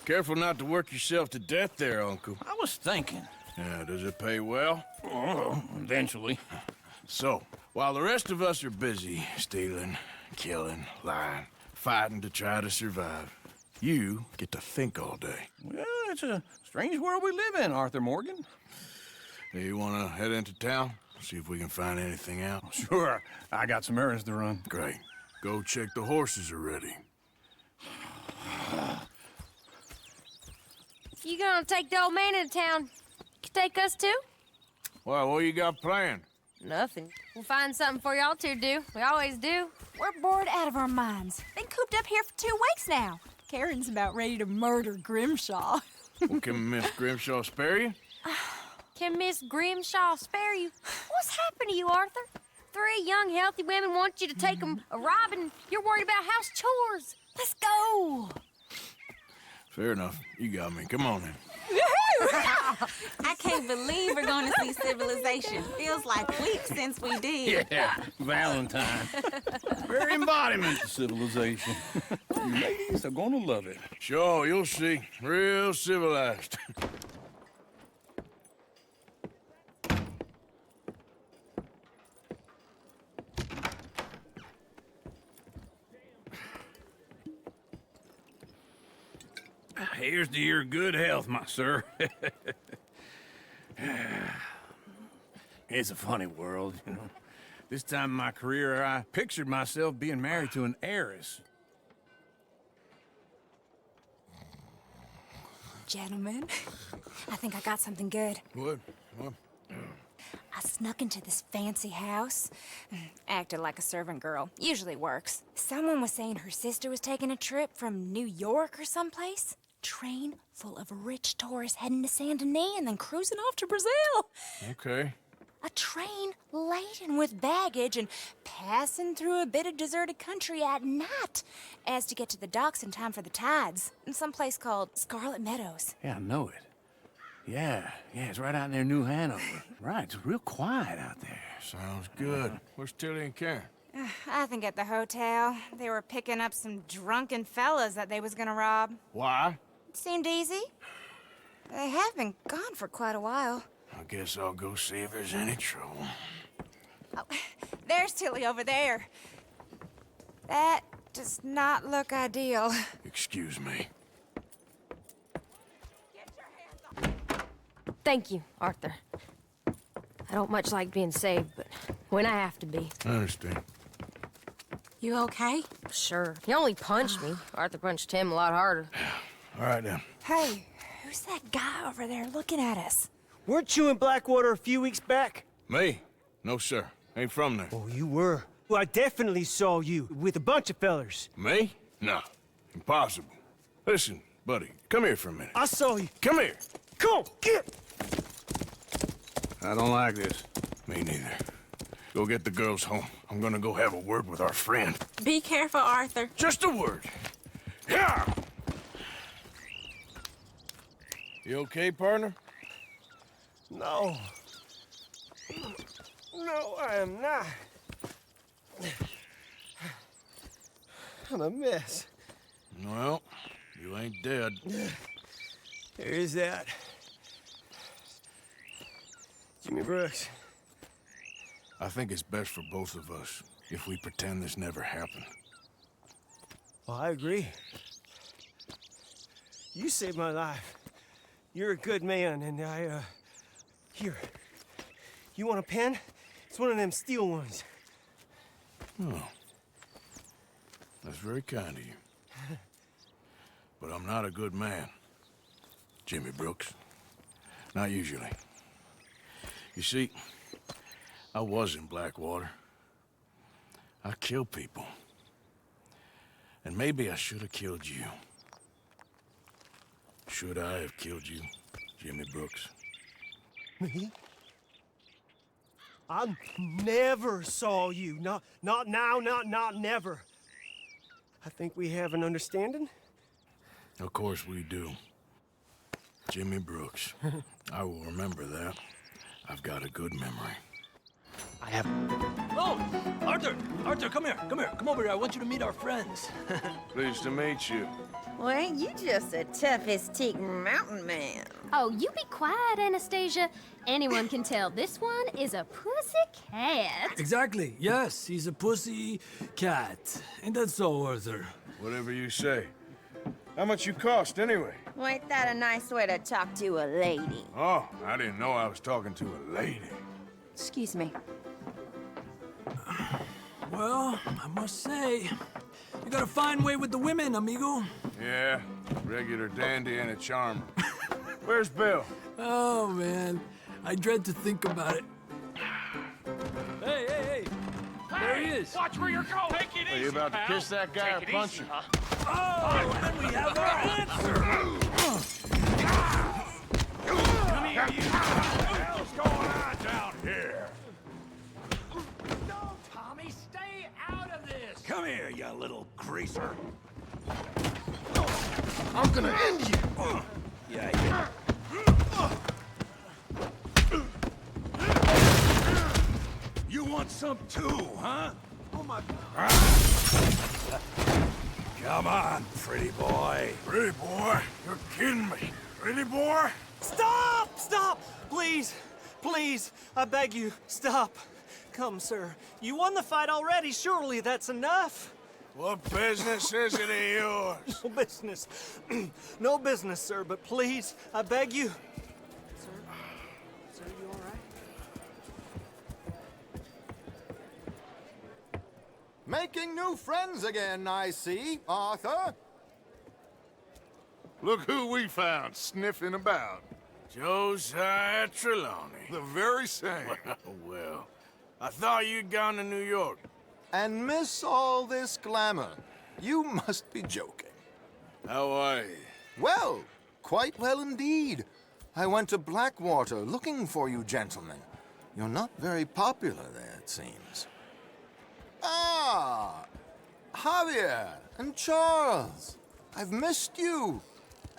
Careful not to work yourself to death there, Uncle. I was thinking. Yeah, does it pay well? Oh, eventually. So, while the rest of us are busy stealing, killing, lying, fighting to try to survive, you get to think all day. Well, it's a strange world we live in, Arthur Morgan. Hey, you want to head into town? See if we can find anything out? Sure, I got some errands to run. Great. Go check the horses are ready. You gonna take the old man into town? You take us too? Well, what you got planned? Nothing. We'll find something for y'all to do. We always do. We're bored out of our minds. Been cooped up here for 2 weeks now. Karen's about ready to murder Grimshaw. Well, can Miss Grimshaw spare you? Can Miss Grimshaw spare you? What's happened to you, Arthur? 3 young, healthy women want you to take them a robbing. You're worried about house chores. Let's go! Fair enough. You got me. Come on then. I can't believe we're going to see civilization. Feels like weeks since we did. Yeah, Valentine. Very embodiment of civilization. You ladies are gonna love it. Sure, you'll see. Real civilized. Here's to your good health, my sir. It's a funny world, you know. This time in my career, I pictured myself being married to an heiress. Gentlemen, I think I got something good. What? I snuck into this fancy house. Acted like a servant girl. Usually works. Someone was saying her sister was taking a trip from New York or someplace. Train full of rich tourists heading to Saint Denis and then cruising off to Brazil. Okay. A train laden with baggage and passing through a bit of deserted country at night as to get to the docks in time for the tides in some place called Scarlet Meadows. Yeah, I know it. Yeah, it's right out near New Hanover. Right, it's real quiet out there. Sounds good. Where's Tilly and Karen? I think at the hotel. They were picking up some drunken fellas that they was gonna rob. Why? It seemed easy. They have been gone for quite a while. I guess I'll go see if there's any trouble. Oh, there's Tilly over there. That does not look ideal. Excuse me. Thank you, Arthur. I don't much like being saved, but when I have to be. I understand. You okay? Sure. He only punched me. Arthur punched him a lot harder. All right, then. Hey, who's that guy over there looking at us? Weren't you in Blackwater a few weeks back? Me? No, sir. Ain't from there. Oh, you were. Well, I definitely saw you with a bunch of fellers. Me? No. Impossible. Listen, buddy, come here for a minute. I saw you. Come here. Come on, get! I don't like this. Me neither. Go get the girls home. I'm gonna go have a word with our friend. Be careful, Arthur. Just a word. Yeah! You okay, partner? No. No, I am not. I'm a mess. Well, you ain't dead. There is that. Jimmy Brooks. I think it's best for both of us if we pretend this never happened. Well, I agree. You saved my life. You're a good man, and here. You want a pen? It's one of them steel ones. Oh. That's very kind of you. But I'm not a good man, Jimmy Brooks. Not usually. You see, I was in Blackwater. I killed people. And maybe I should have killed you. Should I have killed you, Jimmy Brooks? Me? I never saw you. Not now, not never. I think we have an understanding. Of course we do. Jimmy Brooks. I will remember that. I've got a good memory. I have... Oh, Arthur! Arthur, come here, come here. Come over here. I want you to meet our friends. Pleased to meet you. Well, ain't you just the toughest teak mountain man? Oh, you be quiet, Anastasia. Anyone can tell this one is a pussy cat. Exactly. Yes, he's a pussy cat. Ain't that so, Arthur? Whatever you say. How much you cost, anyway? Well, ain't that a nice way to talk to a lady? Oh, I didn't know I was talking to a lady. Excuse me. Well, I must say, you got a fine way with the women, amigo. Yeah, regular dandy and a charmer. Where's Bill? Oh, man. I dread to think about it. Hey! There he is. Watch where you're going. Take it easy, Are you about to pal. kiss that guy or Take it punch easy, him? huh? Oh, and we have our answer. Come here, you. What the hell's going on down here? No, Tommy, stay out of this. Come here, you little greaser. I'm gonna end you! Yeah. You want some too, huh? Oh my... Come on, pretty boy. Pretty boy? You're kidding me. Pretty boy? Stop! Stop! Please! Please! I beg you, stop. Come, sir. You won the fight already. Surely that's enough. What business is it of yours? No business. No business, sir, but please, I beg you. Sir? Sir, you all right? Making new friends again, I see, Arthur. Look who we found sniffing about. Josiah Trelawney. The very same. Well, I thought you'd gone to New York. And miss all this glamour. You must be joking. How are you? Well, quite well indeed. I went to Blackwater looking for you gentlemen. You're not very popular there, it seems. Ah, Javier and Charles. I've missed you.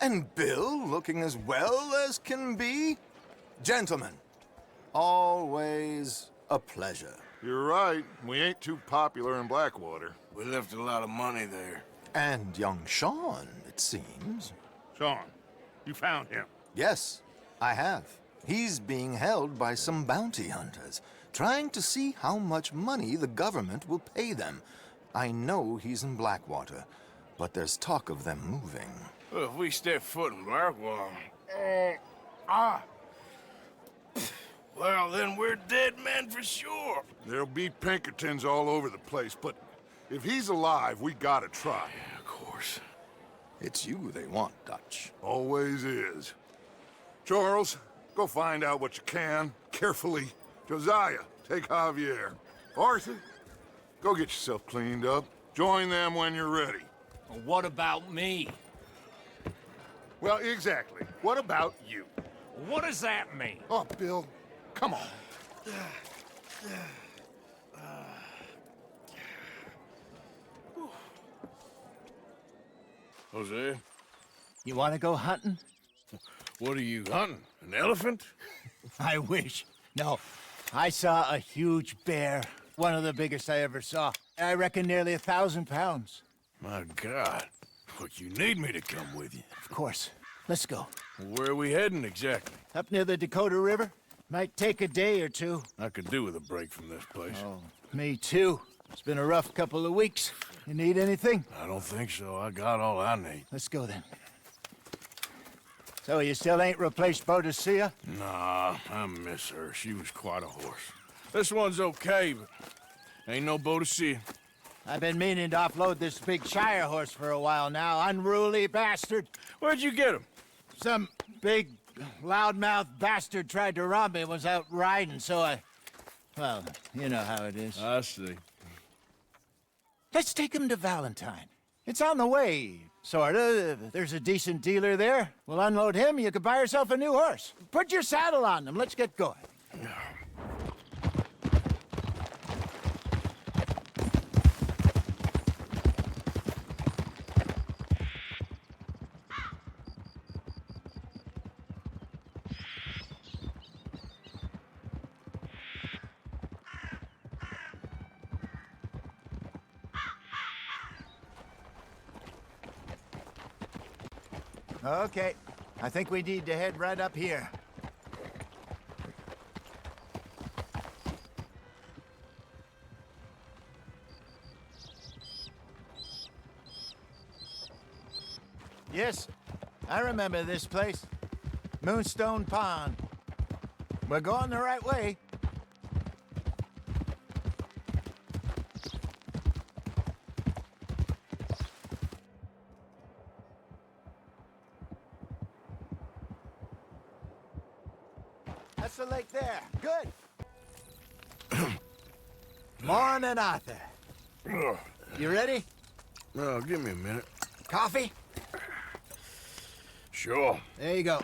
And Bill looking as well as can be. Gentlemen, always a pleasure. You're right. We ain't too popular in Blackwater. We left a lot of money there. And young Sean, it seems. Sean, you found him. Yes, I have. He's being held by some bounty hunters, trying to see how much money the government will pay them. I know he's in Blackwater, but there's talk of them moving. Well, if we step foot in Blackwater... Well, then we're dead men for sure. There'll be Pinkertons all over the place, but if he's alive, we gotta try. Yeah, of course. It's you they want, Dutch. Always is. Charles, go find out what you can, carefully. Josiah, take Javier. Arthur, go get yourself cleaned up. Join them when you're ready. Well, what about me? Well, exactly. What about you? What does that mean? Oh, Bill, come on. Jose, You want to go hunting? what are you hunting? An elephant? I wish. No. I saw a huge bear. One of the biggest I ever saw. I reckon nearly 1,000 pounds. My God. But you need me to come with you. Of course. Let's go. Where are we heading exactly? Up near the Dakota River. Might take a day or two. I could do with a break from this place. Oh, me too. It's been a rough couple of weeks. You need anything? I don't think so. I got all I need. Let's go then. So you still ain't replaced Boadicea? Nah, I miss her. She was quite a horse. This one's okay, but ain't no Boadicea. I've been meaning to offload this big Shire horse for a while now. Unruly bastard. Where'd you get him? Some big, loudmouth bastard tried to rob me and was out riding, so I... Well, you know how it is. I see. Let's take him to Valentine. It's on the way, sorta. There's a decent dealer there. We'll unload him, you could buy yourself a new horse. Put your saddle on him, let's get going. Okay. I think we need to head right up here. Yes, I remember this place. Moonstone Pond. We're going the right way. That's the lake there. Good. Morning, Arthur. You ready? No, give me a minute. Coffee? Sure. There you go.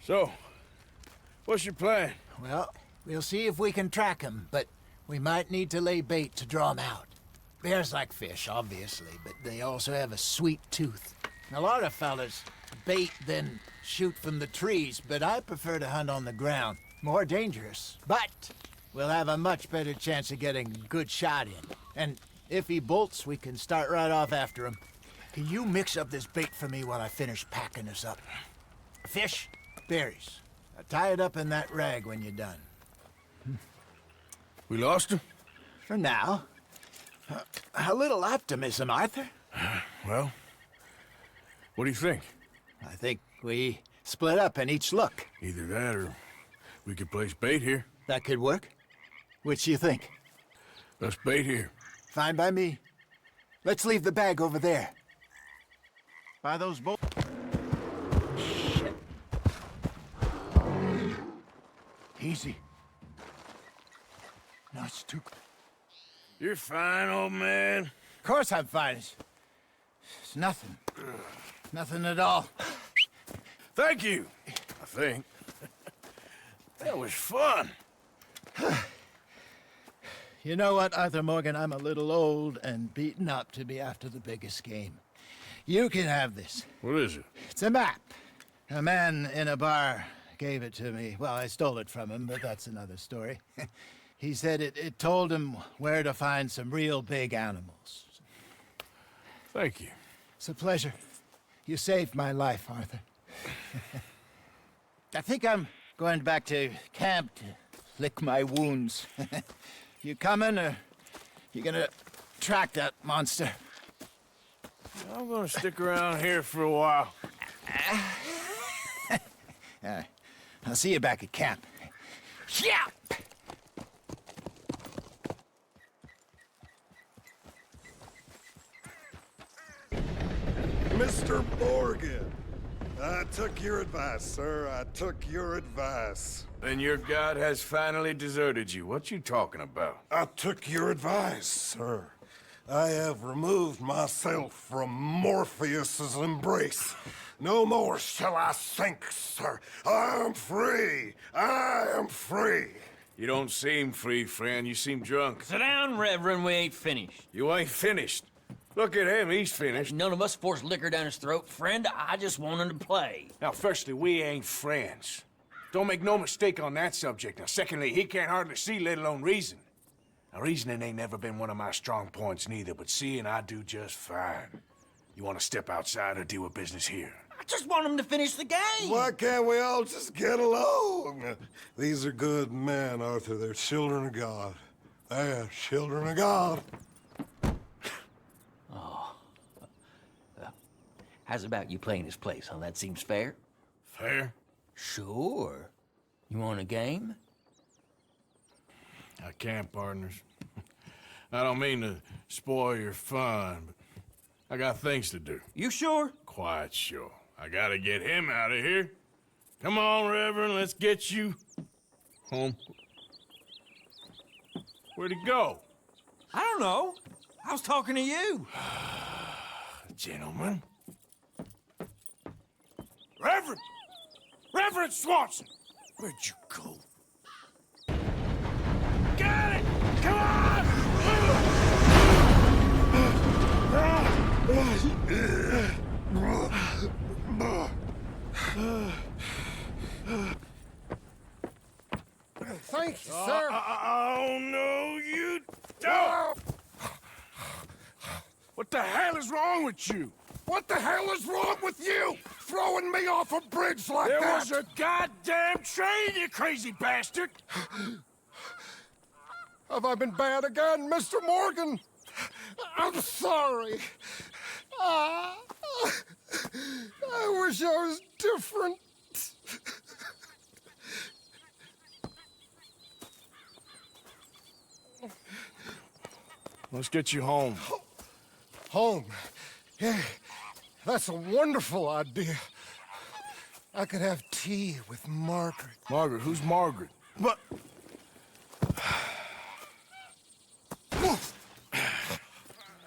So, what's your plan? Well, we'll see if we can track him, but we might need to lay bait to draw him out. Bears like fish, obviously, but they also have a sweet tooth. A lot of fellas bait, then shoot from the trees, but I prefer to hunt on the ground. More dangerous, but we'll have a much better chance of getting a good shot in. And if he bolts, we can start right off after him. Can you mix up this bait for me while I finish packing this up? Fish, berries. Tie it up in that rag when you're done. We lost him? For now. A little optimism, Arthur. Well, what do you think? I think we split up and each look. Either that or we could place bait here. That could work. Which do you think? Let's bait here. Fine by me. Let's leave the bag over there. By those bolts. Shit. Easy. No, it's too... You're fine, old man. Of course I'm fine. It's nothing. Nothing at all. Thank you, I think. That was fun. You know what, Arthur Morgan? I'm a little old and beaten up to be after the biggest game. You can have this. What is it? It's a map. A man in a bar gave it to me. Well, I stole it from him, but that's another story. He said it told him where to find some real big animals. Thank you. It's a pleasure. You saved my life, Arthur. I think I'm going back to camp to lick my wounds. You coming, or you gonna track that monster? I'm gonna stick around here for a while. I'll see you back at camp. Yeah! Mr. Morgan, I took your advice, sir. I took your advice. Then your god has finally deserted you. What you talking about? I took your advice, sir. I have removed myself from Morpheus's embrace. No more shall I sink, sir. I am free. I am free. You don't seem free, friend. You seem drunk. Sit down, Reverend. We ain't finished. You ain't finished. Look at him. He's finished. None of us forced liquor down his throat. Friend, I just wanted to play. Now, firstly, we ain't friends. Don't make no mistake on that subject. Now, secondly, he can't hardly see, let alone reason. Now, reasoning ain't never been one of my strong points neither, but seeing I do just fine. You want to step outside or deal with business here? I just want him to finish the game. Why can't we all just get along? These are good men, Arthur. They're children of God. They're children of God. How's about you playing his place, huh? That seems fair? Fair? Sure. You want a game? I can't, partners. I don't mean to spoil your fun, but I got things to do. You sure? Quite sure. I gotta get him out of here. Come on, Reverend, let's get you home. Where'd he go? I don't know. I was talking to you. Gentlemen. Reverend! Reverend Swanson! Where'd you go? Get it! Come on! Thank you, sir. Oh, no, you don't! What the hell is wrong with you? What the hell is wrong with you? Throwing me off a bridge like There that? was a goddamn train, you crazy bastard! Have I been bad again, Mr. Morgan? I'm sorry. I wish I was different. Let's get you home. Home? Yeah, that's a wonderful idea. I could have tea with Margaret. Margaret? Who's Margaret? But...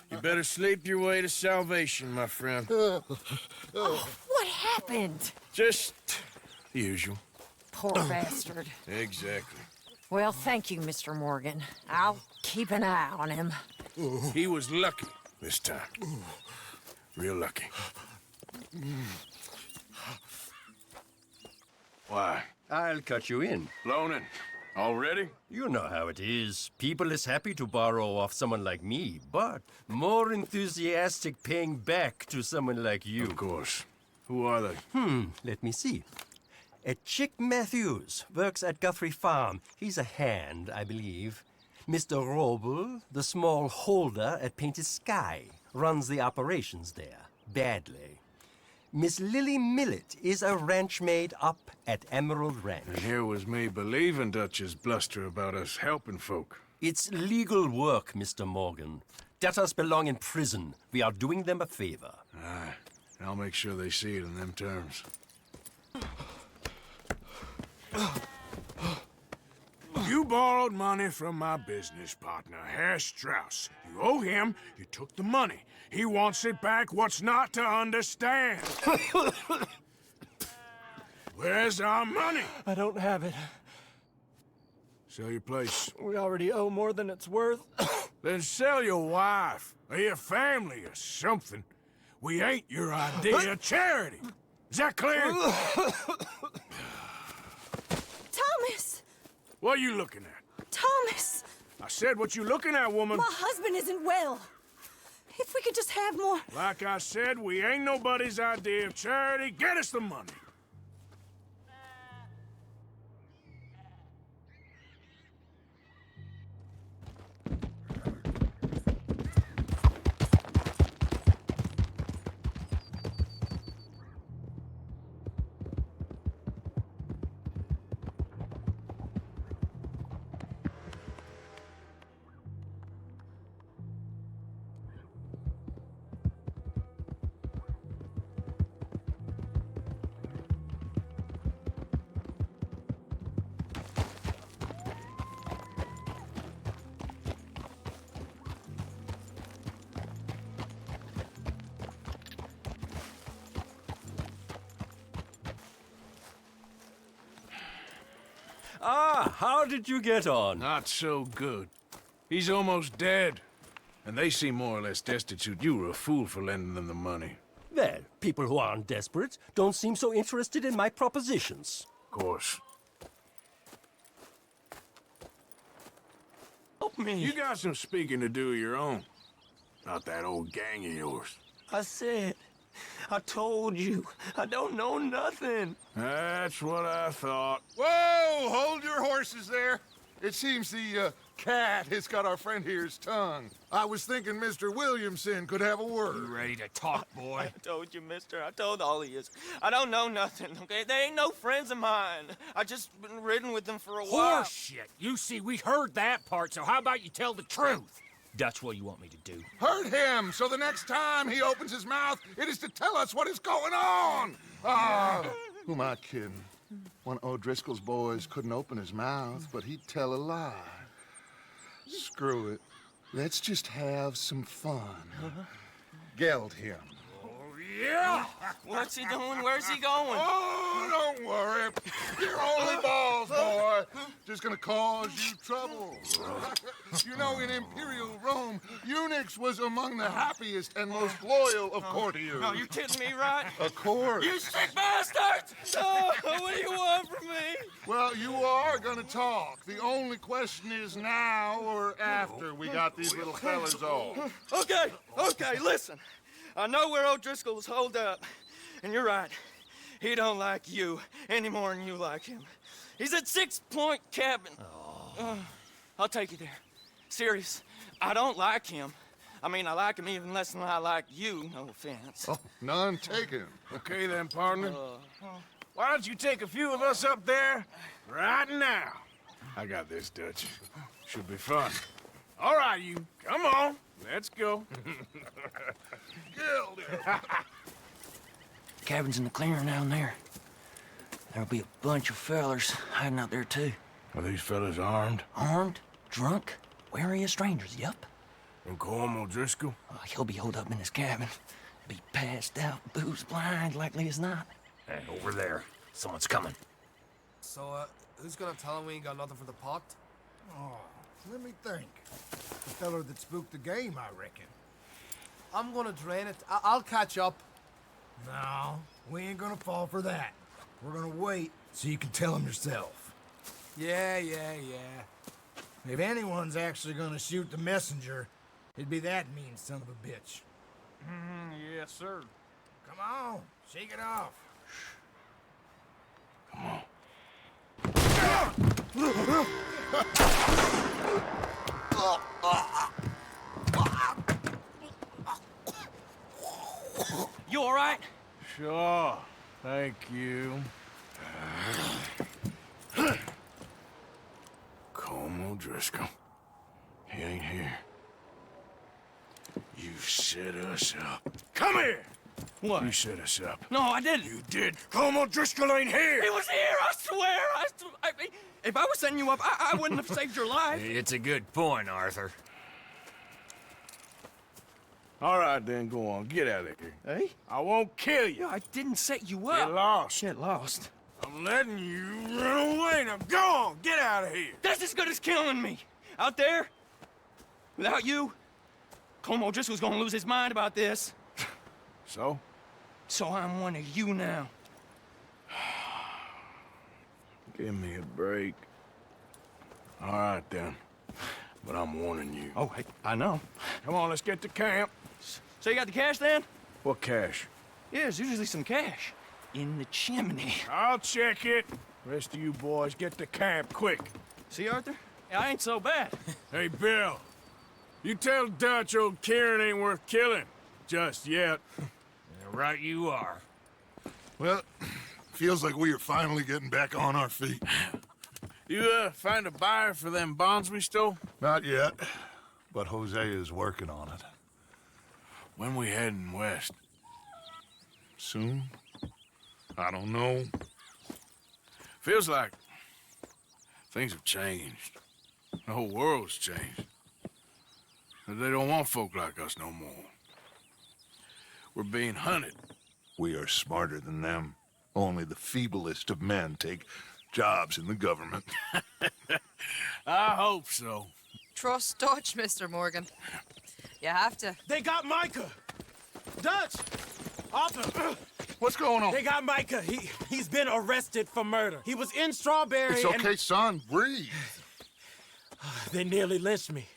You better sleep your way to salvation, my friend. Oh, what happened? Just the usual. Poor bastard. Exactly. Well, thank you, Mr. Morgan. I'll keep an eye on him. He was lucky this time. Real lucky. Why? I'll cut you in. Loaning. Already? You know how it is. People is happy to borrow off someone like me, but more enthusiastic paying back to someone like you. Of course. Who are they? Let me see. Chick Matthews works at Guthrie Farm. He's a hand, I believe. Mr. Roble, the small holder at Painted Sky, runs the operations there, badly. Miss Lily Millet is a ranch maid up at Emerald Ranch. And here was me believing Dutch's bluster about us helping folk. It's legal work, Mr. Morgan. Debtors belong in prison. We are doing them a favor. Aye. I'll make sure they see it in them terms. You borrowed money from my business partner, Herr Strauss. You owe him, you took the money. He wants it back. What's not to understand? Where's our money? I don't have it. Sell your place. We already owe more than it's worth. Then sell your wife, or your family, or something. We ain't your idea of charity. Is that clear? Thomas! What are you looking at? Thomas! I said, what you looking at, woman? My husband isn't well. If we could just have more... Like I said, we ain't nobody's idea of charity. Get us the money. Ah, how did you get on? Not so good. He's almost dead. And they seem more or less destitute. You were a fool for lending them the money. Well, people who aren't desperate don't seem so interested in my propositions. Of course. Help me. You got some speaking to do of your own. Not that old gang of yours. I told you, I don't know nothing. That's what I thought. Whoa! Hold your horses there. It seems the cat has got our friend here's tongue. I was thinking Mr. Williamson could have a word. You ready to talk, boy? I told you, mister. I told all of you. I don't know nothing, okay? They ain't no friends of mine. I just been ridden with them for a while. Horseshit. You see, we heard that part, so how about you tell the truth? That's what you want me to do. Hurt him, so the next time he opens his mouth, it is to tell us what is going on. Who am I kidding? One of O'Driscoll's boys couldn't open his mouth, but he'd tell a lie. Screw it. Let's just have some fun. Geld him. Yeah! What's he doing? Where's he going? Oh, don't worry. You're only balls, boy. Just gonna cause you trouble. You know, in Imperial Rome, eunuchs was among the happiest and most loyal of courtiers. No, you kidding me, right? Of course. You sick bastards! Oh, what do you want from me? Well, you are gonna talk. The only question is now or after we got these little fellas off. Okay, listen. I know where O'Driscoll's holed up, and you're right. He don't like you any more than you like him. He's at 6 Point Cabin. I'll take you there. Serious, I don't like him. I mean, I like him even less than I like you, no offense. Oh, none taken. Okay then, partner. Why don't you take a few of us up there right now? I got this, Dutch. Should be fun. All right, you. Come on. Let's go. Cabin's in the clearing down there. There'll be a bunch of fellers hiding out there, too. Are these fellas armed? Armed, drunk, wary of strangers, yup. And Colm O'Driscoll? He'll be holed up in his cabin. Be passed out, booze blind, likely as not. Hey, over there. Someone's coming. So, who's gonna tell him we ain't got nothing for the pot? Oh, let me think. The feller that spooked the game, I reckon. I'm gonna drain it. I'll catch up. No, we ain't gonna fall for that. We're gonna wait so you can tell him yourself. Yeah. If anyone's actually gonna shoot the messenger, it'd be that mean son of a bitch. Yes, sir. Come on, shake it off. You all right? Sure. Thank you. Colm O'Driscoll. He ain't here. You set us up. Come here! What? You set us up. No, I didn't. You did. Colm O'Driscoll ain't here! He was here, I swear! If I was setting you up, I wouldn't have saved your life. It's a good point, Arthur. All right, then, go on. Get out of here. Hey? I won't kill you. I didn't set you up. Get lost. Get lost. I'm letting you run away. Now go on. Get out of here. That's as good as killing me. Out there, without you, Colm O'Driscoll's gonna lose his mind about this. So? So I'm one of you now. Give me a break. All right, then. But I'm warning you. Oh, I know. Come on, let's get to camp. So you got the cash, then? What cash? Yeah, there's usually some cash. In the chimney. I'll check it. Rest of you boys, get to camp, quick. See, Arthur? I ain't so bad. Hey, Bill. You tell Dutch old Kieran ain't worth killing. Just yet. Right you are. Well, feels like we are finally getting back on our feet. You, find a buyer for them bonds we stole? Not yet, but Jose is working on it. When we heading west? Soon? I don't know. Feels like things have changed. The whole world's changed. They don't want folk like us no more. We're being hunted. We are smarter than them. Only the feeblest of men take jobs in the government. I hope so. Trust Dutch, Mr. Morgan. You have to. They got Micah! Dutch! Arthur! What's going on? They got Micah. He's been arrested for murder. He was in Strawberry. It's okay, son. Breathe. They nearly lynched me.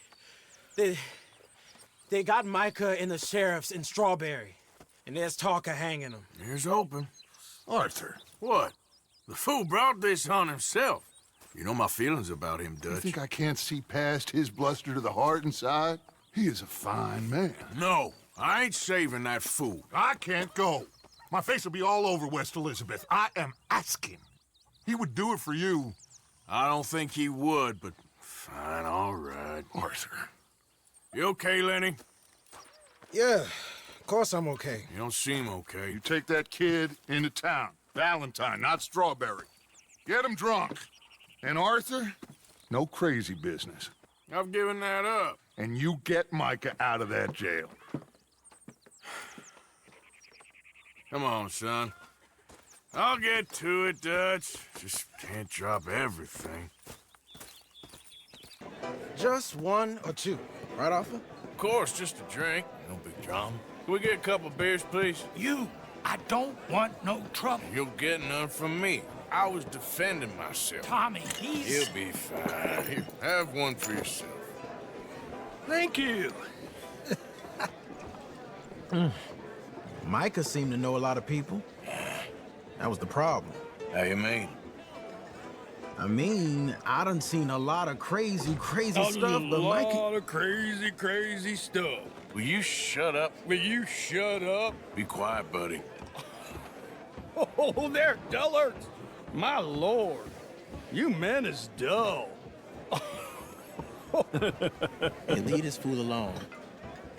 They got Micah and the sheriffs in Strawberry. And there's talk of hanging him. Here's hoping. Arthur. What? The fool brought this on himself. You know my feelings about him, Dutch. You think I can't see past his bluster to the heart inside? He is a fine man. No, I ain't saving that fool. I can't go. My face will be all over West Elizabeth. I am asking. He would do it for you. I don't think he would, but fine, all right. Arthur. You okay, Lenny? Yeah, of course I'm okay. You don't seem okay. You take that kid into town. Valentine, not Strawberry. Get him drunk. And Arthur, no crazy business. I've given that up. And you get Micah out of that jail. Come on, son. I'll get to it, Dutch. Just can't drop everything. Just one or two, right, Arthur? Of course, just a drink. No big drama. Can we get a couple beers, please? I don't want no trouble. You'll get none from me. I was defending myself. Tommy, he's... He'll be fine. Here, have one for yourself. Thank you. Micah seemed to know a lot of people. That was the problem. How you mean? I mean, I done seen a lot of crazy stuff, but Micah... A lot of crazy stuff. Will you shut up? Will you shut up? Be quiet, buddy. Oh, they're dullards. My lord, you men is dull. Hey, leave this fool alone.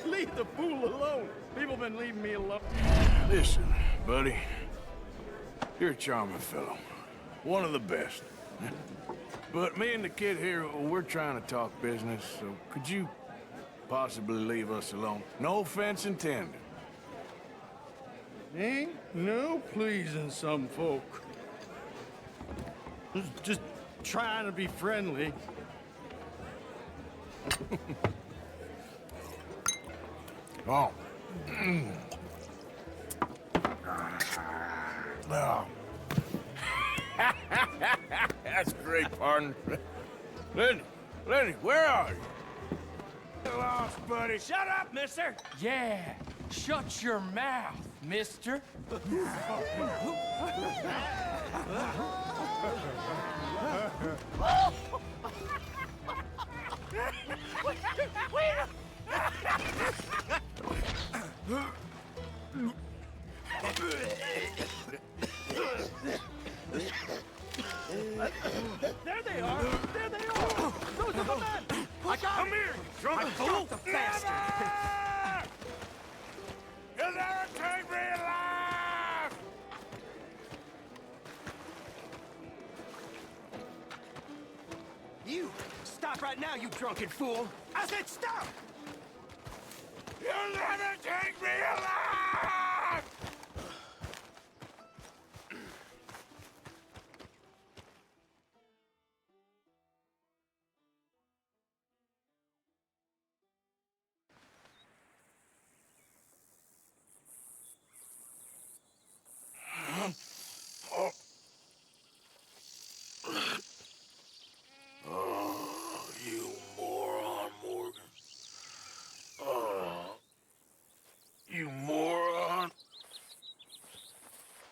Leave the fool alone. People been leaving me alone. Listen, buddy. You're a charming fellow. One of the best. But me and the kid here, we're trying to talk business, so could you possibly leave us alone? No offense intended. Ain't no pleasing some folk. Just trying to be friendly. Oh. Oh. That's great, partner. Lenny, where are you? Get lost, buddy. Shut up, mister! Yeah, shut your mouth, mister. There they are! There they are! Those are the men! Come here, drunk fool! The bastard! You'll never take me alive! You! Stop right now, you drunken fool! I said stop! You'll never take me alive! Oh, you moron, Morgan. Oh, you moron.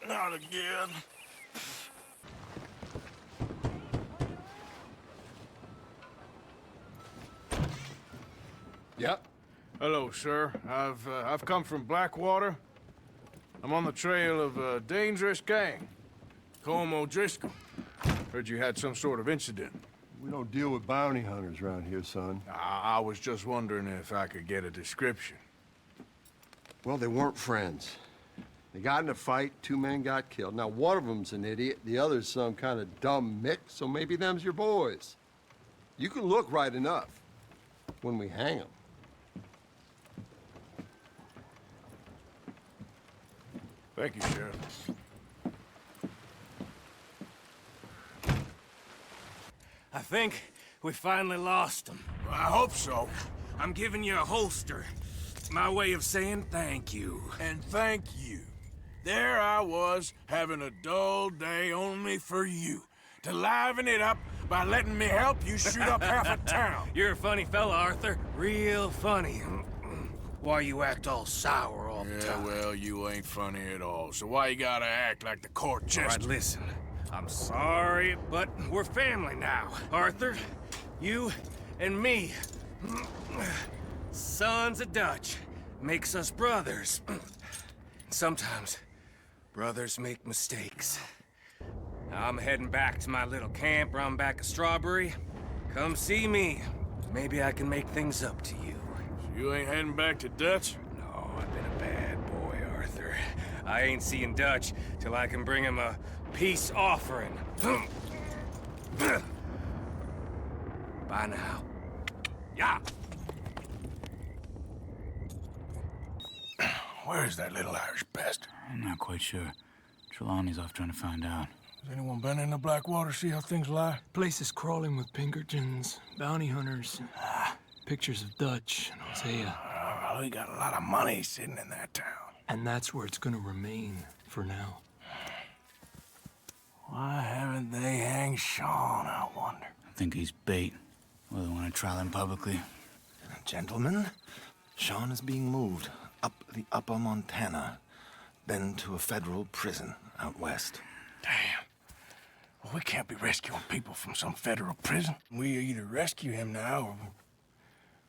Not again. Yep. Hello, sir. I've come from Blackwater. I'm on the trail of a dangerous gang. Colm O'Driscoll. Heard you had some sort of incident. We don't deal with bounty hunters around here, son. I was just wondering if I could get a description. Well, they weren't friends. They got in a fight, 2 men got killed. Now, one of them's an idiot, the other's some kind of dumb mick, so maybe them's your boys. You can look right enough when we hang them. Thank you, Sheriff. I think we finally lost him. I hope so. I'm giving you a holster. My way of saying thank you. And thank you. There I was, having a dull day only for you. To liven it up by letting me help you shoot up half a town. You're a funny fella, Arthur. Real funny. Why you act all sour all the time? Well, you ain't funny at all. So why you gotta act like the court jester? All right, listen. I'm sorry, but we're family now. Arthur, you and me. Sons of Dutch makes us brothers. Sometimes brothers make mistakes. I'm heading back to my little camp around back of Strawberry. Come see me. Maybe I can make things up to you. So you ain't heading back to Dutch? No, I've been a bad boy, Arthur. I ain't seeing Dutch till I can bring him a peace offering. Bye now. Yeah. Where is that little Irish bastard? I'm not quite sure. Trelawney's off trying to find out. Has anyone been in the Blackwater, see how things lie? Place is crawling with Pinkertons, bounty hunters, pictures of Dutch and Hosea. Well, we got a lot of money sitting in that town. And that's where it's gonna remain for now. Why haven't they hanged Sean, I wonder? I think he's bait. Well, they want to trial him publicly. Gentlemen, Sean is being moved up the upper Montana, then to a federal prison out west. Damn. Well, we can't be rescuing people from some federal prison. We either rescue him now or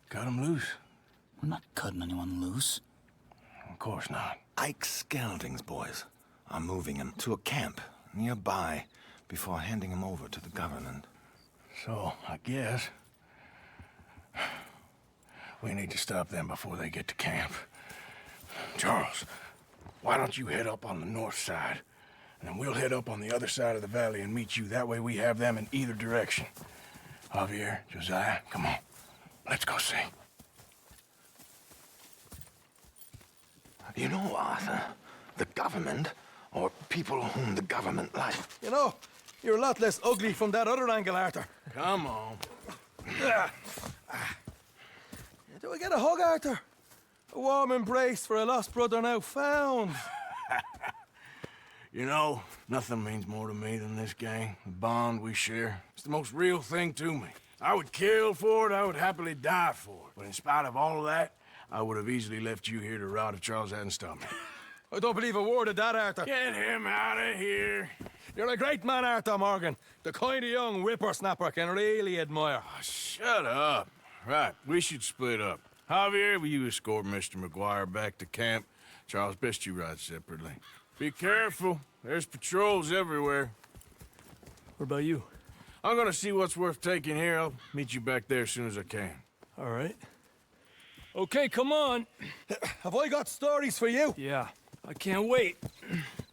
cut him loose. We're not cutting anyone loose. Of course not. Ike Skelding's boys are moving him to a camp nearby before handing him over to the government. So, I guess we need to stop them before they get to camp. Charles, why don't you head up on the north side, and then we'll head up on the other side of the valley and meet you. That way we have them in either direction. Javier, Josiah, come on. Let's go see. You know, Arthur, the government, or people whom the government like. You know, you're a lot less ugly from that other angle, Arthur. Come on. Do I get a hug, Arthur? A warm embrace for a lost brother now found. You know, nothing means more to me than this gang, the bond we share. It's the most real thing to me. I would kill for it, I would happily die for it. But in spite of all of that, I would have easily left you here to rot if Charles hadn't stopped me. I don't believe a word of that, Arthur. Get him out of here. You're a great man, Arthur Morgan. The kind of young whippersnapper I can really admire. Oh, shut up. Right, we should split up. Javier, will you escort Mr. McGuire back to camp? Charles, best you ride separately. Be careful. There's patrols everywhere. What about you? I'm gonna see what's worth taking here. I'll meet you back there as soon as I can. All right. Okay, come on. Have I got stories for you? Yeah, I can't wait.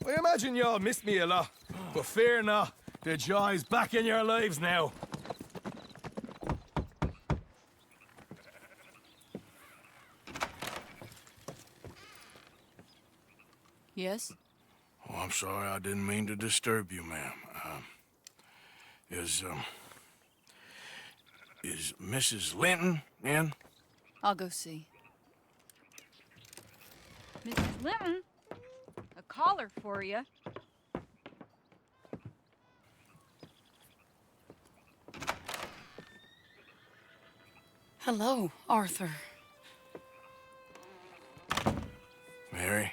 I imagine y'all missed me a lot, but fear not. The joy's back in your lives now. Yes? Oh, I'm sorry. I didn't mean to disturb you, ma'am. Is Mrs. Linton in? I'll go see. Mrs. Linton, a caller for you. Hello, Arthur. Mary?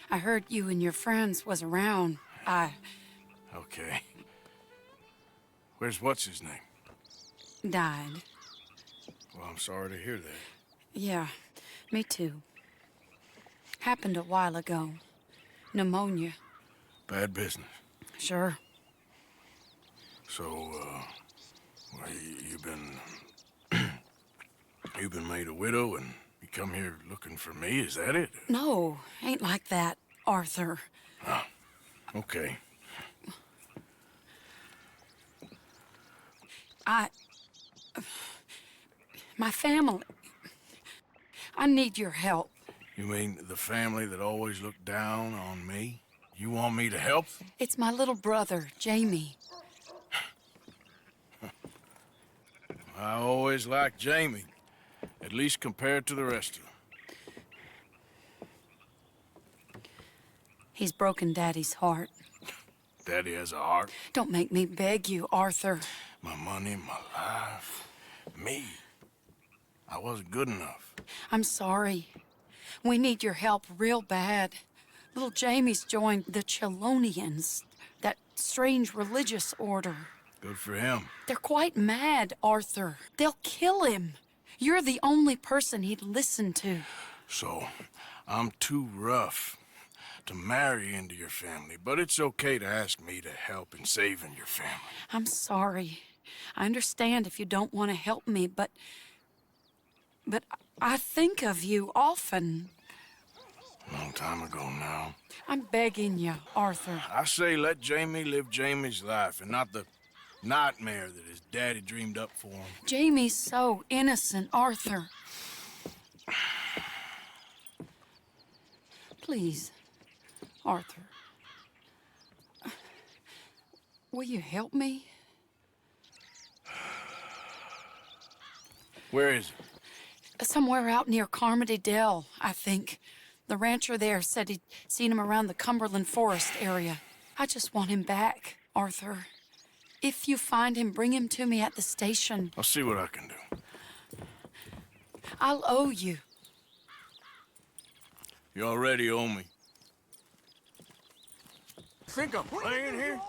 I heard you and your friends was around. Okay. Where's what's-his-name? Died. Well, I'm sorry to hear that. Yeah, me too. Happened a while ago. Pneumonia. Bad business. Sure. So, well, you've been made a widow and you come here looking for me, is that it? No, ain't like that, Arthur. Oh, okay. My family. I need your help. You mean the family that always looked down on me? You want me to help them? It's my little brother, Jamie. I always liked Jamie, at least compared to the rest of them. He's broken Daddy's heart. Daddy has a heart. Don't make me beg you, Arthur. My money, my life, me. I wasn't good enough. I'm sorry. We need your help real bad. Little Jamie's joined the Chelonians, that strange religious order. Good for him. They're quite mad, Arthur. They'll kill him. You're the only person he'd listen to. So, I'm too rough to marry into your family, but it's okay to ask me to help in saving your family. I'm sorry. I understand if you don't want to help me, but I think of you often. Long time ago now. I'm begging you, Arthur. I say let Jamie live Jamie's life and not the nightmare that his daddy dreamed up for him. Jamie's so innocent, Arthur. Please, Arthur. Will you help me? Where is he? Somewhere out near Carmody Dell, I think. The rancher there said he'd seen him around the Cumberland Forest area. I just want him back, Arthur. If you find him, bring him to me at the station. I'll see what I can do. I'll owe you. You already owe me. Think I'm playing here?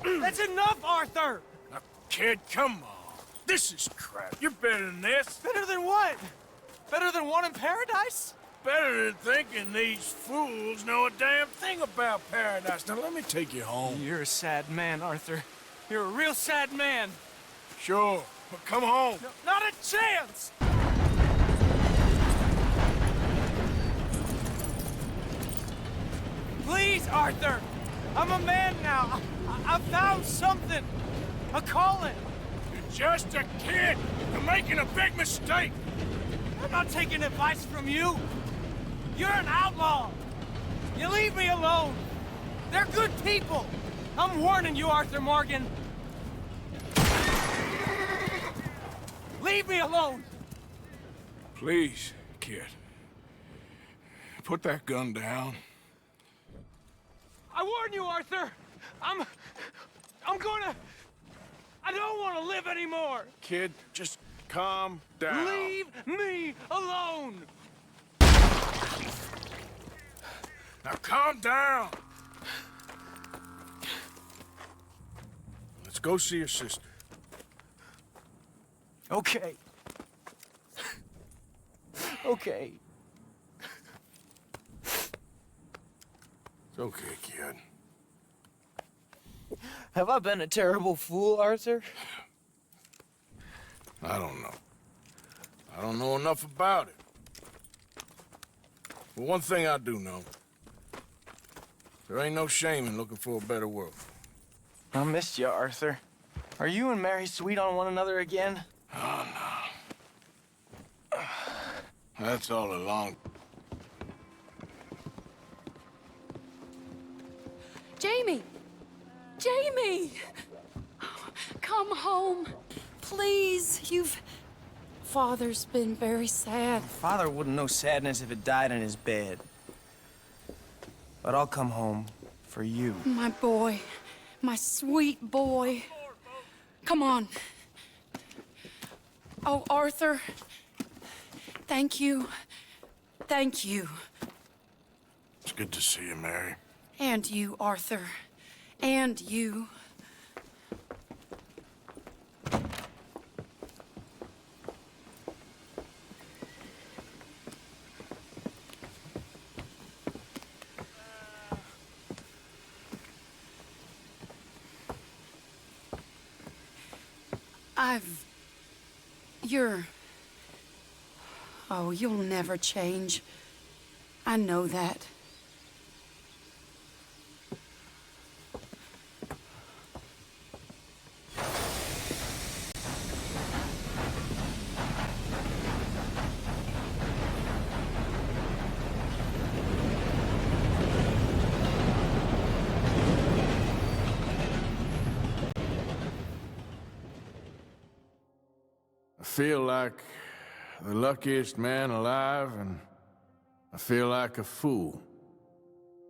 That's enough, Arthur! Now, kid, come on. This is crap. You're better than this. Better than what? Better than one in paradise? Better than thinking these fools know a damn thing about paradise. Now, let me take you home. You're a sad man, Arthur. You're a real sad man. Sure, but come home. No, not a chance! Please, Arthur! I'm a man now. I found something. A calling. You're just a kid. You're making a big mistake. I'm not taking advice from you. You're an outlaw. You leave me alone. They're good people. I'm warning you, Arthur Morgan. Leave me alone. Please, kid. Put that gun down. I warn you, Arthur. I don't want to live anymore. Kid, just calm down. Leave me alone. Now calm down. Let's go see your sister. Okay. Okay. It's okay, kid. Have I been a terrible fool, Arthur? I don't know. I don't know enough about it. But one thing I do know. There ain't no shame in looking for a better world. I missed you, Arthur. Are you and Mary sweet on one another again? Oh, no. That's all along. Jamie! Jamie! Come home. Please, Father's been very sad. Father wouldn't know sadness if it died in his bed. But I'll come home for you. My boy. My sweet boy. Come on. Oh, Arthur. Thank you. Thank you. It's good to see you, Mary. And you, Arthur. And you. Oh, you'll never change. I know that. I feel like the luckiest man alive, and I feel like a fool.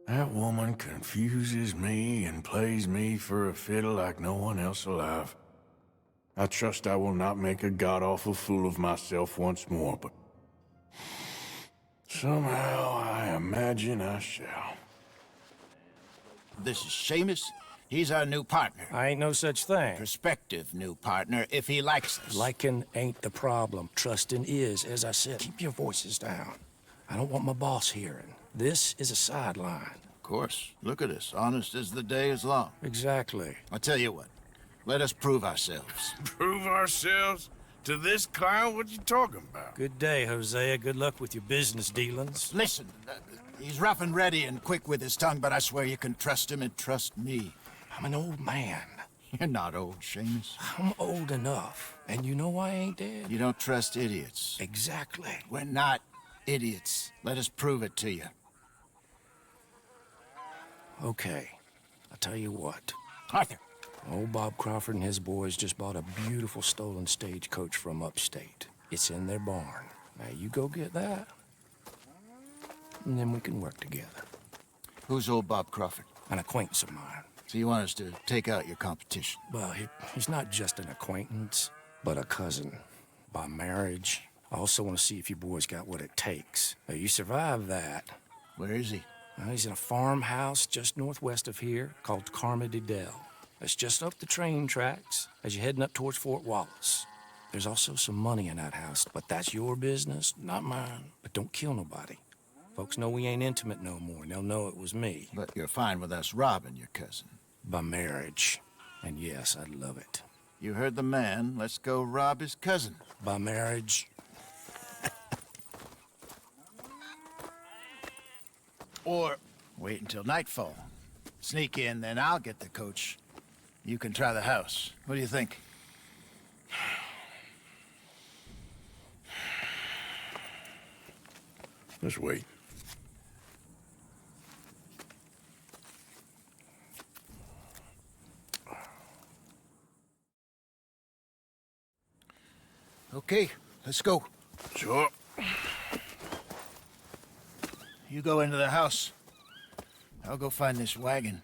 That woman confuses me and plays me for a fiddle like no one else alive. I trust I will not make a god-awful fool of myself once more, but somehow I imagine I shall. This is Seamus. He's our new partner. I ain't no such thing. Prospective new partner, if he likes us. Liking ain't the problem. Trusting is, as I said. Keep your voices down. I don't want my boss hearing. This is a sideline. Of course. Look at us. Honest as the day is long. Exactly. I'll tell you what. Let us prove ourselves. Prove ourselves? To this clown? What you talking about? Good day, Hosea. Good luck with your business dealings. Listen, he's rough and ready and quick with his tongue, but I swear you can trust him and trust me. I'm an old man. You're not old, Seamus. I'm old enough. And you know I ain't dead. You don't trust idiots. Exactly. We're not idiots. Let us prove it to you. Okay. I'll tell you what. Arthur. Old Bob Crawford and his boys just bought a beautiful stolen stagecoach from upstate. It's in their barn. Now you go get that, and then we can work together. Who's old Bob Crawford? An acquaintance of mine. So you want us to take out your competition? Well, he's not just an acquaintance, but a cousin. By marriage. I also want to see if you boys got what it takes. Now, you survive that. Where is he? He's in a farmhouse just northwest of here called Carmody Dell. It's just up the train tracks as you're heading up towards Fort Wallace. There's also some money in that house, but that's your business, not mine. But don't kill nobody. Folks know we ain't intimate no more, and they'll know it was me. But you're fine with us robbing your cousin? By marriage. And yes, I'd love it. You heard the man. Let's go rob his cousin. By marriage. Or wait until nightfall. Sneak in, then I'll get the coach. You can try the house. What do you think? Let's wait. Okay, let's go. Sure. You go into the house. I'll go find this wagon.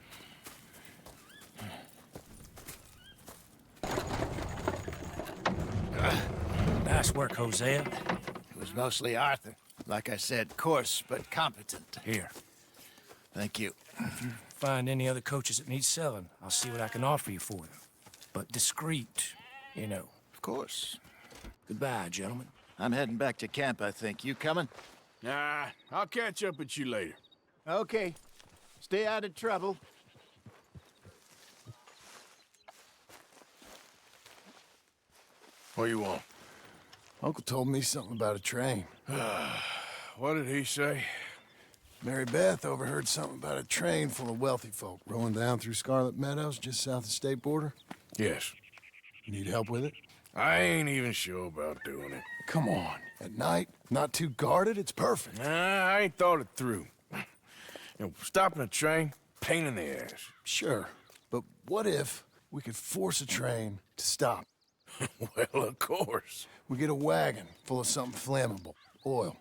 Nice work, Hosea. It was mostly Arthur. Like I said, coarse but competent. Here. Thank you. If you find any other coaches that need selling, I'll see what I can offer you for them. But discreet, you know. Of course. Goodbye, gentlemen. I'm heading back to camp, I think. You coming? Nah, I'll catch up with you later. Okay. Stay out of trouble. What do you want? Uncle told me something about a train. What did he say? Mary Beth overheard something about a train full of wealthy folk rolling down through Scarlet Meadows just south of the state border. Yes. You need help with it? I ain't even sure about doing it. Come on. At night, not too guarded, it's perfect. Nah, I ain't thought it through. Stopping a train, pain in the ass. Sure, but what if we could force a train to stop? Well, of course. We get a wagon full of something flammable, oil.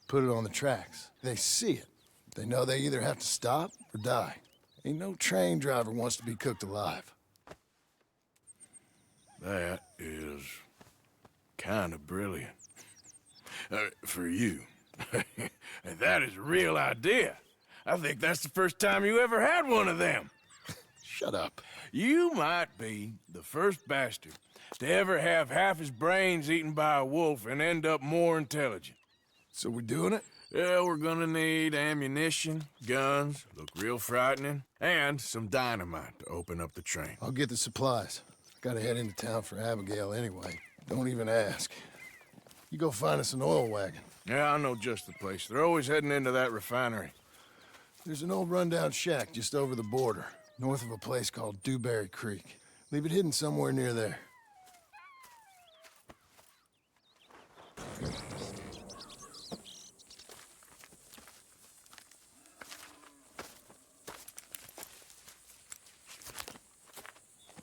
Put it on the tracks. They see it. They know they either have to stop or die. Ain't no train driver wants to be cooked alive. That is kind of brilliant. For you. That is a real idea. I think that's the first time you ever had one of them. Shut up. You might be the first bastard to ever have half his brains eaten by a wolf and end up more intelligent. So we're doing it? Yeah, we're gonna need ammunition, guns, look real frightening, and some dynamite to open up the train. I'll get the supplies. Gotta head into town for Abigail anyway. Don't even ask. You go find us an oil wagon. Yeah, I know just the place. They're always heading into that refinery. There's an old rundown shack just over the border, north of a place called Dewberry Creek. Leave it hidden somewhere near there.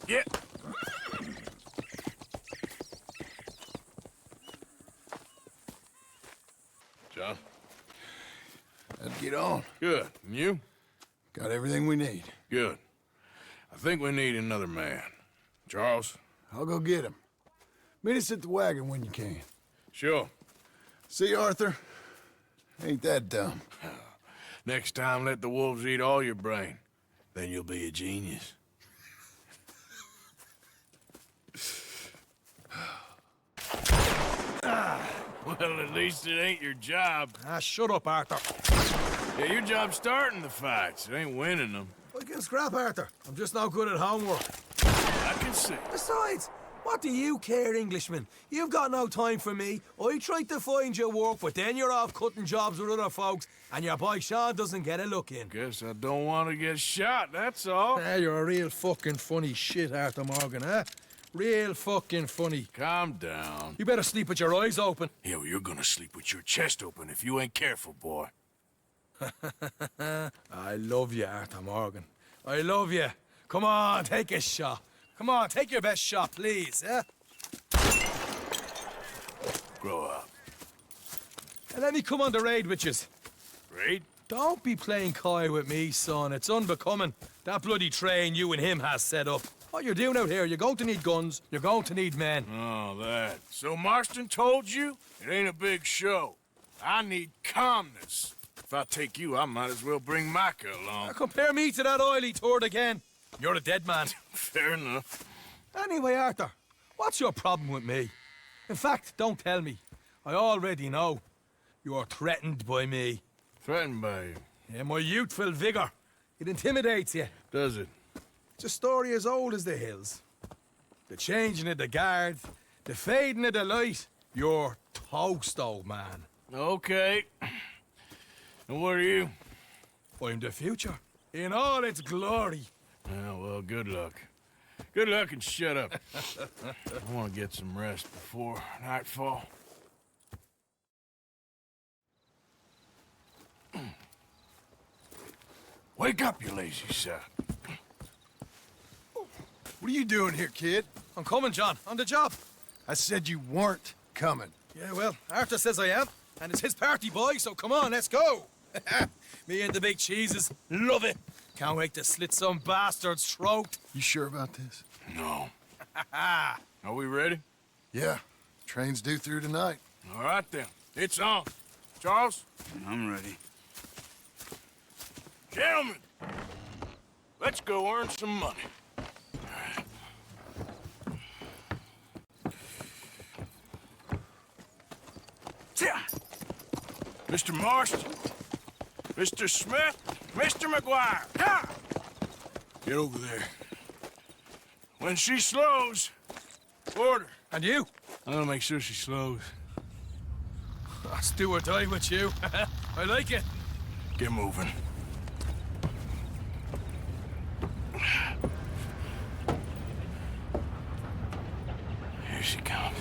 Yeah. John? Let's get on. Good. And you? Got everything we need. Good. I think we need another man. Charles? I'll go get him. Meet us at the wagon when you can. Sure. See, Arthur? Ain't that dumb. Next time, let the wolves eat all your brain. Then you'll be a genius. Well, at least it ain't your job. Shut up, Arthur. Yeah, your job's starting the fights. It ain't winning them. I can scrap, Arthur. I'm just not good at homework. I can see. Besides, what do you care, Englishman? You've got no time for me. I tried to find you work, but then you're off cutting jobs with other folks, and your boy Sean doesn't get a look in. Guess I don't want to get shot, that's all. You're a real fucking funny shit, Arthur Morgan, huh? Real fucking funny. Calm down. You better sleep with your eyes open. Yeah, well, you're gonna sleep with your chest open if you ain't careful, boy. I love you, Arthur Morgan. I love you. Come on, take a shot. Come on, take your best shot, please, eh? Grow up. And let me come on the raid with yous. Raid? Don't be playing coy with me, son. It's unbecoming. That bloody train you and him has set up. What you're doing out here, you're going to need guns, you're going to need men. Oh, that. So Marston told you? It ain't a big show. I need calmness. If I take you, I might as well bring Micah along. Now compare me to that oily turd again. You're a dead man. Fair enough. Anyway, Arthur, what's your problem with me? In fact, don't tell me. I already know. You're threatened by me. Threatened by you? Yeah, my youthful vigor. It intimidates you. Does it? It's a story as old as the hills. The changing of the guard, the fading of the light. You're toast, old man. Okay. And what are you? I'm the future, in all its glory. Yeah, well, good luck. Good luck and shut up. I want to get some rest before nightfall. Wake up, you lazy sap. What are you doing here, kid? I'm coming, John. On the job. I said you weren't coming. Yeah, well, Arthur says I am. And it's his party, boy, so come on, let's go. Me and the big cheeses. Love it. Can't wait to slit some bastard's throat. You sure about this? No. Are we ready? Yeah. Train's due through tonight. All right, then. It's on. Charles? I'm ready. Gentlemen, let's go earn some money. Mr. Marston, Mr. Smith, Mr. McGuire, ha! Get over there. When she slows, order. And you? I'm gonna make sure she slows. I'll do or die with you. I like it. Get moving. Here she comes.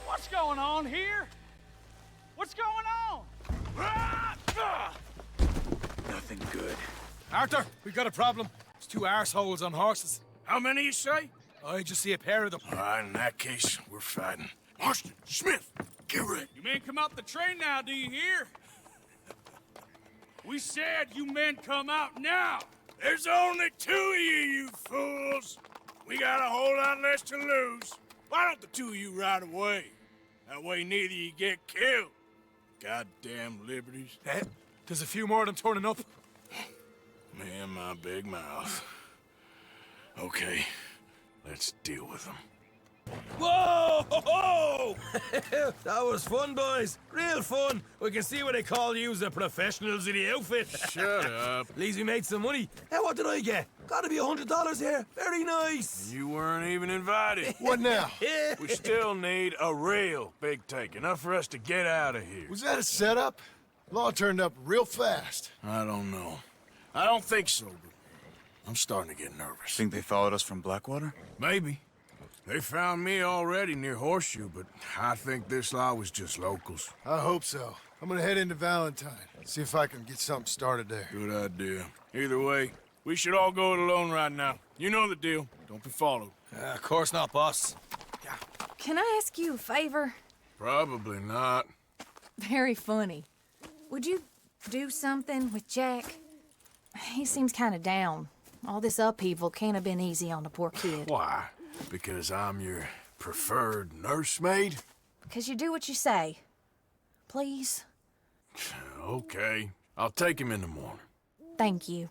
What's going on here? What's going on? Nothing good. Arthur, we got a problem. There's two arseholes on horses. How many you say? I just see a pair of them. All right, in that case, we're fighting. Marston, Smith, get ready. You men come out the train now, do you hear? We said you men come out now. There's only two of you fools. We got a whole lot less to lose. Why don't the two of you ride away? That way neither of you get killed. Goddamn liberties. There's a few more of them turning up. Me and my big mouth. Okay, let's deal with them. Whoa! Ho, ho! That was fun, boys. Real fun. We can see what they call you the professionals in the outfit. Shut up. At least we made some money. Hey, what did I get? Gotta be $100 here. Very nice. You weren't even invited. What now? We still need a real big take. Enough for us to get out of here. Was that a setup? Law turned up real fast. I don't know. I don't think so, but I'm starting to get nervous. Think they followed us from Blackwater? Maybe. They found me already near Horseshoe, but I think this lot was just locals. I hope so. I'm gonna head into Valentine. See if I can get something started there. Good idea. Either way, we should all go it alone right now. You know the deal. Don't be followed. Of course not, boss. Can I ask you a favor? Probably not. Very funny. Would you do something with Jack? He seems kind of down. All this upheaval can't have been easy on the poor kid. Why? Because I'm your preferred nursemaid? Because you do what you say. Please? Okay. I'll take him in the morning. Thank you.